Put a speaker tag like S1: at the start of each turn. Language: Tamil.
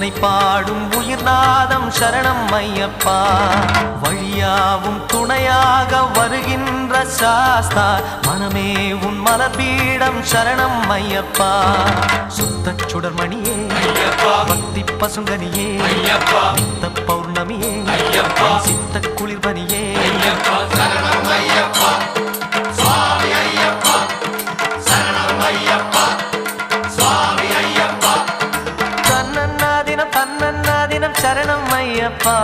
S1: உன்னை பாடும் உயிர்நாதம் சரணம் ஐயப்பா. வழியாவும் துணையாக வருகின்ற சாஸ்தா, மனமே உன் மலர்பீடம் சரணம் ஐயப்பா. சுத்த சுடர்மணியே பக்தி பசுங்கனியே, நித்த பௌர்ணமியே சித்த குளிர்பனியே,
S2: சரணம் ஐயப்பா சுவாமி ஐயப்பா, சரணம் ஐயப்பா சுவாமி ஐயப்பா.
S1: தன்னன்னாதினம் தன்னன்னாதினம் சரணம் ஐயப்பா.